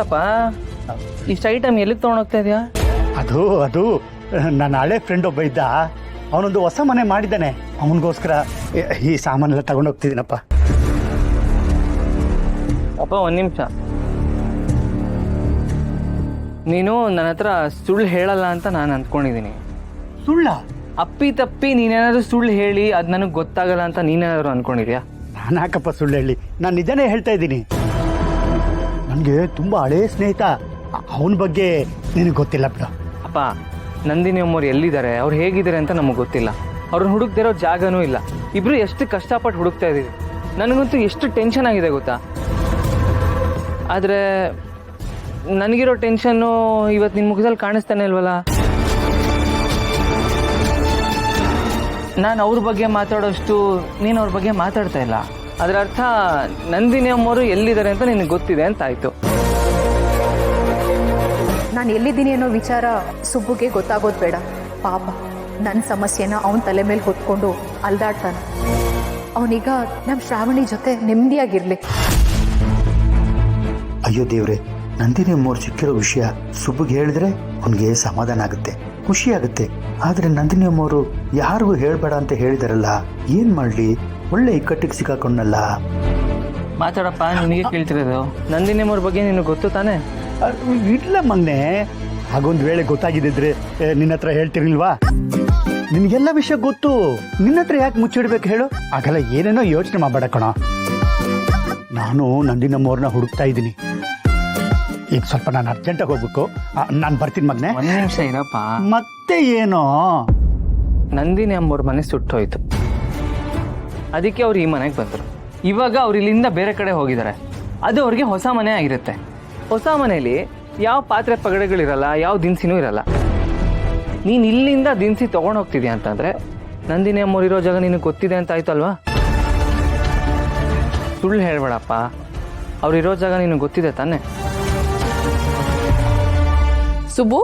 ಅಲ್ಲಪ್ಪ, ಇಷ್ಟು ಐಟಮ್ ಎಲ್ಲಿಗೆ ತೊಗೊಂಡೋಗ್ತಾ ಇದೆಯಾ? ಅದು ನನ್ನ ಹಳೆ ಫ್ರೆಂಡ್ ಒಬ್ಬ ಇದ್ದ, ಅವನೊಂದು ಹೊಸ ಮನೆ ಮಾಡಿದ್ದಾನೆ. ಅವನಿಗೋಸ್ಕರ ಈ ಸಾಮಾನೆಲ್ಲ ತಗೊಂಡೋಗ್ತಿದ್ದೀನಪ್ಪ. ಅಪ್ಪ ಒಂದು ನಿಮಿಷ, ನೀನು ನನ್ನ ಹತ್ರ ಸುಳ್ಳು ಹೇಳಲ್ಲ ಅಂತ ನಾನು ಅಂದ್ಕೊಂಡಿದ್ದೀನಿ. ಸುಳ್ಳ? ಅಪ್ಪಿ ತಪ್ಪಿ ನೀನೇನಾದ್ರೂ ಸುಳ್ಳು ಹೇಳಿ ಅದು ನನಗೆ ಗೊತ್ತಾಗಲ್ಲ ಅಂತ ನೀನೇನಾದ್ರು ಅಂದ್ಕೊಂಡಿದ್ಯಾ? ನಾನು ಯಾಕಪ್ಪ ಸುಳ್ಳು ಹೇಳಿ, ನಾನು ನಿಜನೇ ಹೇಳ್ತಾ ಇದ್ದೀನಿ. ನನಗೆ ತುಂಬ ಹಳೇ ಸ್ನೇಹಿತ, ಅವನ ಬಗ್ಗೆ ನಿನಗೆ ಗೊತ್ತಿಲ್ಲ ಬಿಡು. ಅಪ್ಪ, ನಂದಿನಿ ಅಮ್ಮವ್ರು ಎಲ್ಲಿದ್ದಾರೆ, ಅವ್ರು ಹೇಗಿದ್ದಾರೆ ಅಂತ ನಮಗೆ ಗೊತ್ತಿಲ್ಲ. ಅವ್ರನ್ನ ಹುಡುಕ್ತಿರೋ ಜಾಗನೂ ಇಲ್ಲ. ಇಬ್ರು ಎಷ್ಟು ಕಷ್ಟಪಟ್ಟು ಹುಡುಕ್ತಾ ಇದ್ದೀವಿ. ನನಗಂತೂ ಎಷ್ಟು ಟೆನ್ಷನ್ ಆಗಿದೆ ಗೊತ್ತಾ. ಆದರೆ ನನಗಿರೋ ಟೆನ್ಷನ್ನು ಇವತ್ತು ನಿನ್ನ ಮುಖದಲ್ಲಿ ಕಾಣಿಸ್ತಾನೆ ಇಲ್ವಲ್ಲ. ನಾನು ಅವ್ರ ಬಗ್ಗೆ ಮಾತಾಡೋಷ್ಟು ನೀನು ಅವ್ರ ಬಗ್ಗೆ ಮಾತಾಡ್ತಾ ಇಲ್ಲ. ಅದರ ಅರ್ಥ ನಂದಿನಿ ಅಮ್ಮವರು ಎಲ್ಲಿದ್ದಾರೆ ಅಂತ ನಿನಗೆ ಗೊತ್ತಿದೆ ಅಂತ ಆಯಿತು. ನಾನು ಎಲ್ಲಿದ್ದೀನಿ ಅನ್ನೋ ವಿಚಾರ ಸುಬ್ಬುಗೆ ಗೊತ್ತಾಗೋದು ಬೇಡ. ಪಾಪ ನನ್ನ ಸಮಸ್ಯೆನ ಅವನ ತಲೆ ಮೇಲೆ ಹೊತ್ಕೊಂಡು ಅಲ್ದಾಡ್ತಾನೆ. ಅವನೀಗ ನಮ್ಮ ಶ್ರಾವಣಿ ಜೊತೆ ನೆಮ್ಮದಿಯಾಗಿರ್ಲಿ. ಅಯ್ಯೋ ದೇವ್ರೆ, ನಂದಿನಿ ಅಮ್ಮವ್ರು ಸಿಕ್ಕಿರೋ ವಿಷಯ ಸುಬ್ಬುಗೆ ಹೇಳಿದ್ರೆ ಅವನಿಗೆ ಸಮಾಧಾನ ಆಗುತ್ತೆ, ಖುಷಿ ಆಗುತ್ತೆ. ಆದರೆ ನಂದಿನಿ ಅಮ್ಮವರು ಯಾರಿಗೂ ಹೇಳ್ಬೇಡ ಅಂತ ಹೇಳಿದಾರಲ್ಲ, ಏನ್ ಮಾಡ್ಲಿ? ಒಳ್ಳೆ ಇಕ್ಕಟ್ಟಿಗೆ ಸಿಕ್ಕಾಕೊಂಡಲ್ಲ. ಮಾತಾಡಪ್ಪ, ನಿನಗೆ ಕೇಳ್ತಿರೋದು. ನಂದಿನಿ ಅಮ್ಮವ್ರ ಬಗ್ಗೆ ನಿನಗೆ ಗೊತ್ತು ತಾನೆ? ಇಲ್ಲ ಮಗ್ನೆ, ಹಾಗೊಂದು ವೇಳೆ ಗೊತ್ತಾಗಿದ್ದಿದ್ರೆ ನಿನ್ನ ಹತ್ರ ಹೇಳ್ತಿರ್ಲಿಲ್ವಾ? ನಿನ್ಗೆಲ್ಲ ವಿಷಯ ಗೊತ್ತು, ನಿನ್ನ ಹತ್ರ ಯಾಕೆ ಮುಚ್ಚಿಡ್ಬೇಕು ಹೇಳು? ಆಗಲ್ಲ, ಏನೇನೋ ಯೋಚನೆ ಮಾಡಬೇಡ ಕಣ. ನಾನು ನಂದಿನಮ್ಮವ್ರನ್ನ ಹುಡುಕ್ತಾ ಇದ್ದೀನಿ. ಈಗ ಸ್ವಲ್ಪ ನಾನು ಅರ್ಜೆಂಟಾಗಿ ಹೋಗ್ಬೇಕು, ನಾನು ಬರ್ತೀನಿ ಮಗ್ನೆ. ಒಂದು ನಿಮಿಷ ಇರಪ್ಪ. ಮತ್ತೆ ಏನೋ? ನಂದಿನಿ ಅಮ್ಮವ್ರ ಮನೆ ಸುಟ್ಟೋಯ್ತು, ಅದಕ್ಕೆ ಅವ್ರು ಈ ಮನೆಗೆ ಬಂದರು. ಇವಾಗ ಅವ್ರು ಇಲ್ಲಿಂದ ಬೇರೆ ಕಡೆ ಹೋಗಿದ್ದಾರೆ. ಅದು ಅವ್ರಿಗೆ ಹೊಸ ಮನೆ ಆಗಿರುತ್ತೆ. ಹೊಸ ಮನೆಯಲ್ಲಿ ಯಾವ ಪಾತ್ರೆ ಪಗಡೆಗಳಿರಲ್ಲ, ಯಾವ ದಿನಸಿನೂ ಇರಲ್ಲ. ನೀನು ಇಲ್ಲಿಂದ ದಿನಸಿ ತೊಗೊಂಡು ಹೋಗ್ತಿದ್ಯಾ ಅಂತಂದರೆ ನಂದಿನಿ ಅಮ್ಮವ್ರು ಇರೋ ಜಾಗ ನಿನಗೆ ಗೊತ್ತಿದೆ ಅಂತ ಆಯ್ತು ಅಲ್ವಾ? ಸುಳ್ಳು ಹೇಳ್ಬೇಡಪ್ಪ, ಅವ್ರು ಇರೋ ಜಾಗ ನಿನಗೆ ಗೊತ್ತಿದೆ ತಾನೆ? ಸುಬ್ಬು,